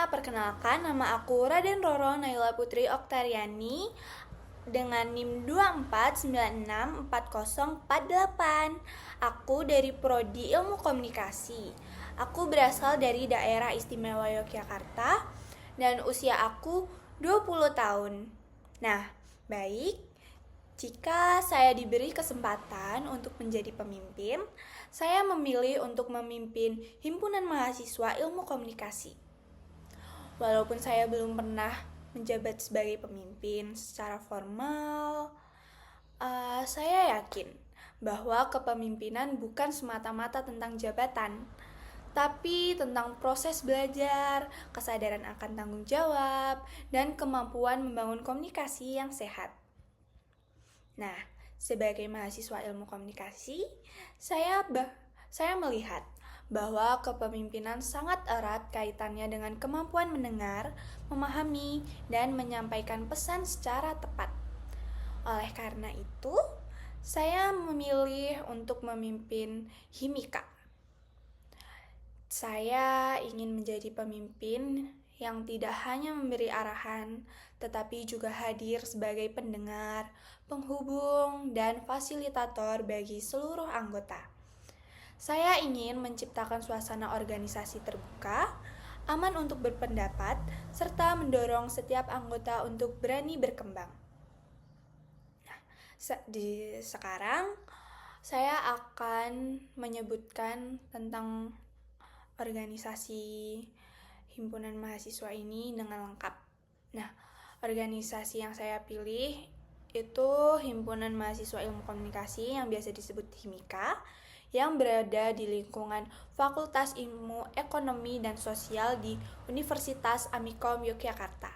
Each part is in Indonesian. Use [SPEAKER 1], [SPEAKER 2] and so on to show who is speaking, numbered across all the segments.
[SPEAKER 1] perkenalkan nama aku Raden Roro Naila Putri Oktariani dengan NIM 24964048. Aku dari Prodi Ilmu Komunikasi. Aku berasal dari daerah istimewa Yogyakarta dan usia aku 20 tahun. Nah, baik, jika saya diberi kesempatan untuk menjadi pemimpin, saya memilih untuk memimpin Himpunan Mahasiswa Ilmu Komunikasi. Walaupun saya belum pernah menjabat sebagai pemimpin secara formal, saya yakin bahwa kepemimpinan bukan semata-mata tentang jabatan, tapi tentang proses belajar, kesadaran akan tanggung jawab, dan kemampuan membangun komunikasi yang sehat. Nah, sebagai mahasiswa ilmu komunikasi, saya melihat bahwa kepemimpinan sangat erat kaitannya dengan kemampuan mendengar, memahami, dan menyampaikan pesan secara tepat. Oleh karena itu, saya memilih untuk memimpin Himika. Saya ingin menjadi pemimpin yang tidak hanya memberi arahan, tetapi juga hadir sebagai pendengar, penghubung, dan fasilitator bagi seluruh anggota. Saya ingin menciptakan suasana organisasi terbuka, aman untuk berpendapat, serta mendorong setiap anggota untuk berani berkembang. Nah, sekarang saya akan menyebutkan tentang organisasi himpunan mahasiswa ini dengan lengkap. Nah, organisasi yang saya pilih itu Himpunan Mahasiswa Ilmu Komunikasi yang biasa disebut Himika, yang berada di lingkungan Fakultas Ilmu Ekonomi dan Sosial di Universitas Amikom Yogyakarta.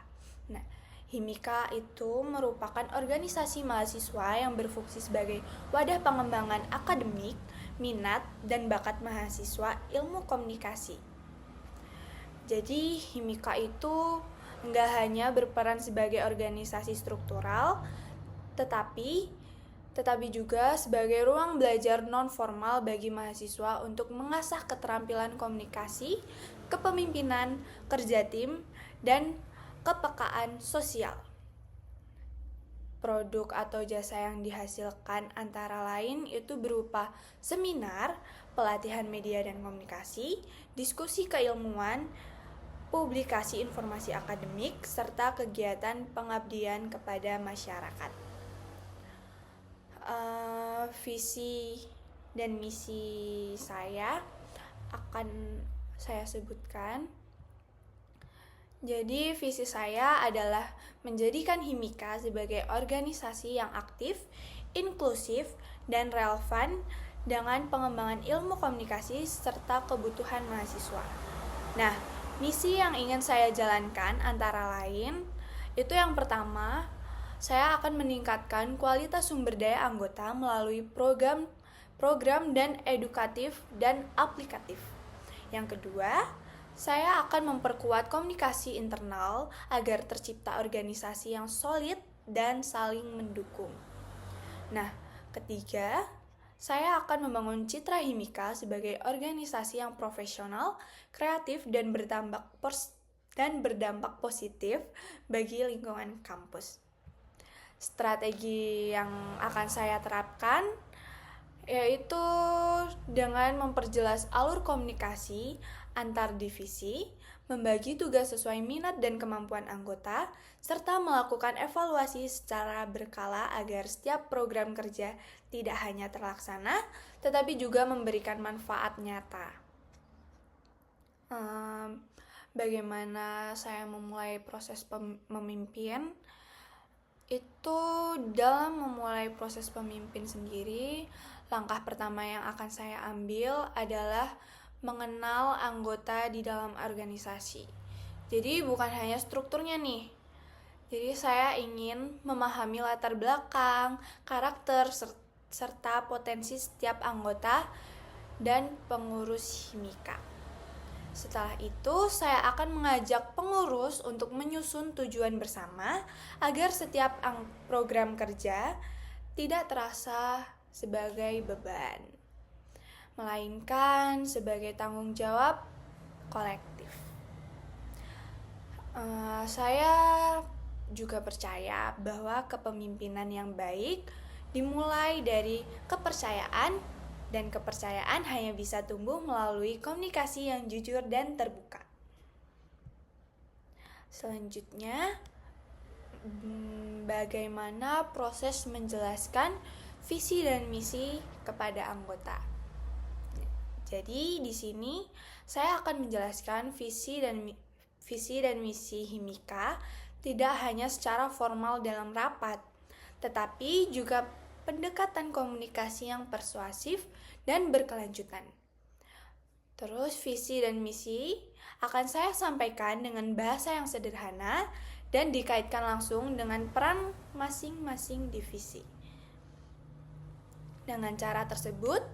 [SPEAKER 1] Nah, Himika itu merupakan organisasi mahasiswa yang berfungsi sebagai wadah pengembangan akademik, minat, dan bakat mahasiswa ilmu komunikasi. Jadi, Himika itu nggak hanya berperan sebagai organisasi struktural, tetapi juga sebagai ruang belajar non-formal bagi mahasiswa untuk mengasah keterampilan komunikasi, kepemimpinan, kerja tim, dan kepekaan sosial. Produk atau jasa yang dihasilkan antara lain itu berupa seminar, pelatihan media dan komunikasi, diskusi keilmuan, publikasi informasi akademik, serta kegiatan pengabdian kepada masyarakat. Visi dan misi saya akan saya sebutkan. Jadi visi saya adalah menjadikan Himika sebagai organisasi yang aktif, inklusif, dan relevan dengan pengembangan ilmu komunikasi serta kebutuhan mahasiswa. Nah, misi yang ingin saya jalankan antara lain itu yang pertama, saya akan meningkatkan kualitas sumber daya anggota melalui program dan edukatif dan aplikatif. Yang kedua, saya akan memperkuat komunikasi internal agar tercipta organisasi yang solid dan saling mendukung. Nah, ketiga, saya akan membangun citra Himika sebagai organisasi yang profesional, kreatif, dan berdampak positif bagi lingkungan kampus. Strategi yang akan saya terapkan yaitu dengan memperjelas alur komunikasi antar divisi, membagi tugas sesuai minat dan kemampuan anggota, serta melakukan evaluasi secara berkala agar setiap program kerja tidak hanya terlaksana, tetapi juga memberikan manfaat nyata. Bagaimana saya memulai proses memimpin? Itu dalam memulai proses pemimpin sendiri, langkah pertama yang akan saya ambil adalah mengenal anggota di dalam organisasi. Jadi bukan hanya strukturnya nih. Jadi saya ingin memahami latar belakang, karakter, serta potensi setiap anggota dan pengurus Himika. Setelah itu, saya akan mengajak pengurus untuk menyusun tujuan bersama agar setiap program kerja tidak terasa sebagai beban, melainkan sebagai tanggung jawab kolektif. Saya juga percaya bahwa kepemimpinan yang baik dimulai dari kepercayaan, dan kepercayaan hanya bisa tumbuh melalui komunikasi yang jujur dan terbuka. Selanjutnya, bagaimana proses menjelaskan visi dan misi kepada anggota. Jadi di sini saya akan menjelaskan visi dan misi Himika tidak hanya secara formal dalam rapat, tetapi juga pendekatan komunikasi yang persuasif dan berkelanjutan. Terus visi dan misi akan saya sampaikan dengan bahasa yang sederhana dan dikaitkan langsung dengan peran masing-masing divisi. Dengan cara tersebut,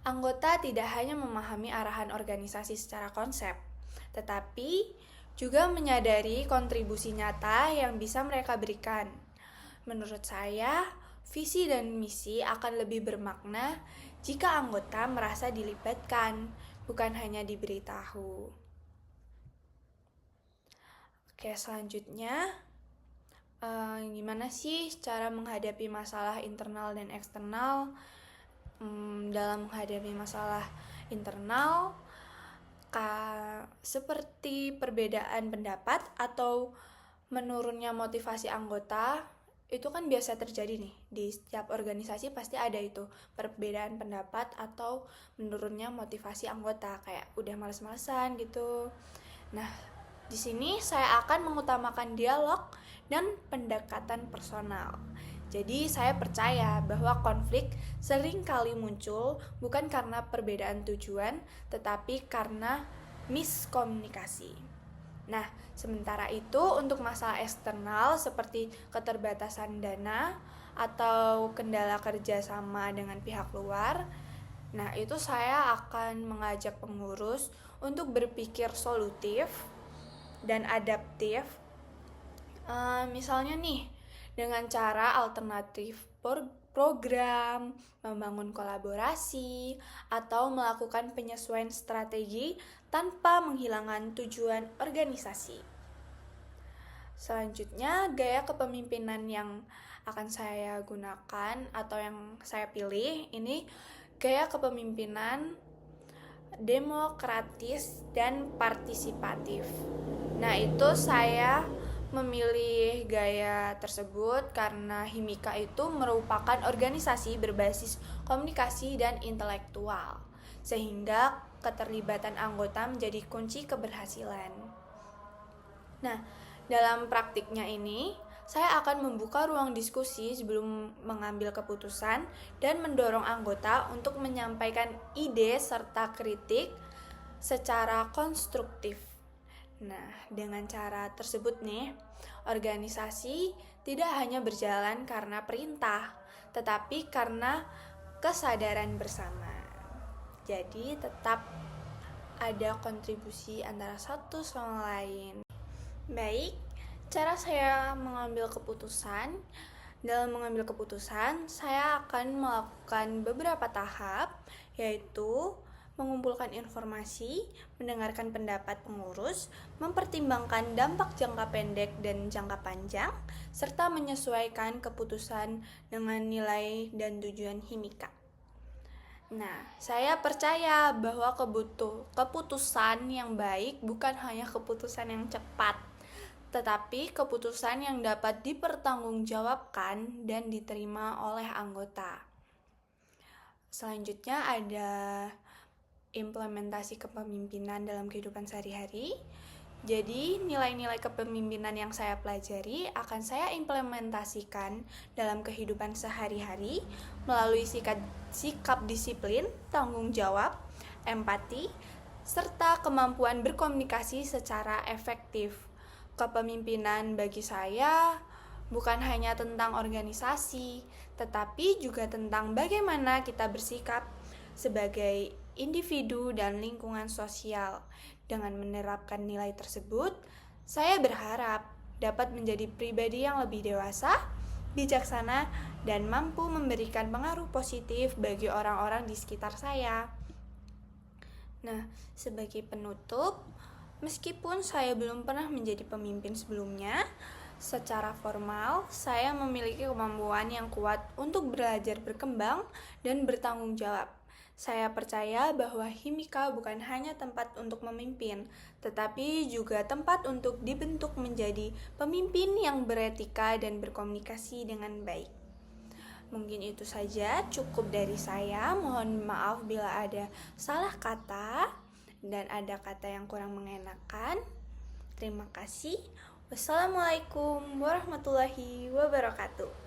[SPEAKER 1] anggota tidak hanya memahami arahan organisasi secara konsep, tetapi juga menyadari kontribusi nyata yang bisa mereka berikan. Menurut saya, visi dan misi akan lebih bermakna jika anggota merasa dilibatkan, bukan hanya diberitahu. Oke, selanjutnya, gimana sih cara menghadapi masalah internal dan eksternal? Dalam menghadapi masalah internal, seperti perbedaan pendapat atau menurunnya motivasi anggota, itu kan biasa terjadi nih. Di setiap organisasi pasti ada itu, perbedaan pendapat atau menurunnya motivasi anggota, kayak udah males-malesan gitu. Nah, di sini saya akan mengutamakan dialog dan pendekatan personal. Jadi saya percaya bahwa konflik sering kali muncul bukan karena perbedaan tujuan, tetapi karena miskomunikasi. Nah, sementara itu untuk masalah eksternal seperti keterbatasan dana atau kendala kerjasama dengan pihak luar, nah itu saya akan mengajak pengurus untuk berpikir solutif dan adaptif. Misalnya nih, dengan cara alternatif program, membangun kolaborasi, atau melakukan penyesuaian strategi tanpa menghilangkan tujuan organisasi. Selanjutnya, gaya kepemimpinan yang akan saya gunakan atau yang saya pilih ini gaya kepemimpinan demokratis dan partisipatif. Nah, itu saya memilih gaya tersebut karena Himika itu merupakan organisasi berbasis komunikasi dan intelektual, sehingga keterlibatan anggota menjadi kunci keberhasilan. Nah, dalam praktiknya ini, saya akan membuka ruang diskusi sebelum mengambil keputusan dan mendorong anggota untuk menyampaikan ide serta kritik secara konstruktif. Nah, dengan cara tersebut nih, organisasi tidak hanya berjalan karena perintah, tetapi karena kesadaran bersama. Jadi tetap ada kontribusi antara satu sama lain. Baik, cara saya mengambil keputusan. Dalam mengambil keputusan, saya akan melakukan beberapa tahap, yaitu mengumpulkan informasi, mendengarkan pendapat pengurus, mempertimbangkan dampak jangka pendek dan jangka panjang, serta menyesuaikan keputusan dengan nilai dan tujuan Himika. Nah, saya percaya bahwa keputusan yang baik bukan hanya keputusan yang cepat, tetapi keputusan yang dapat dipertanggungjawabkan dan diterima oleh anggota. Selanjutnya ada implementasi kepemimpinan dalam kehidupan sehari-hari. Jadi, nilai-nilai kepemimpinan yang saya pelajari akan saya implementasikan dalam kehidupan sehari-hari melalui sikap disiplin, tanggung jawab, empati, serta kemampuan berkomunikasi secara efektif. Kepemimpinan bagi saya bukan hanya tentang organisasi, tetapi juga tentang bagaimana kita bersikap sebagai individu dan lingkungan sosial. Dengan menerapkan nilai tersebut, saya berharap dapat menjadi pribadi yang lebih dewasa, bijaksana, dan mampu memberikan pengaruh positif bagi orang-orang di sekitar saya. Nah, sebagai penutup, Meskipun saya belum pernah menjadi pemimpin sebelumnya, secara formal saya memiliki kemampuan yang kuat untuk belajar berkembang dan bertanggung jawab. Saya percaya bahwa Himika bukan hanya tempat untuk memimpin, tetapi juga tempat untuk dibentuk menjadi pemimpin yang beretika dan berkomunikasi dengan baik. Mungkin itu saja, cukup dari saya. Mohon maaf bila ada salah kata dan ada kata yang kurang mengenakan. Terima kasih. Wassalamualaikum warahmatullahi wabarakatuh.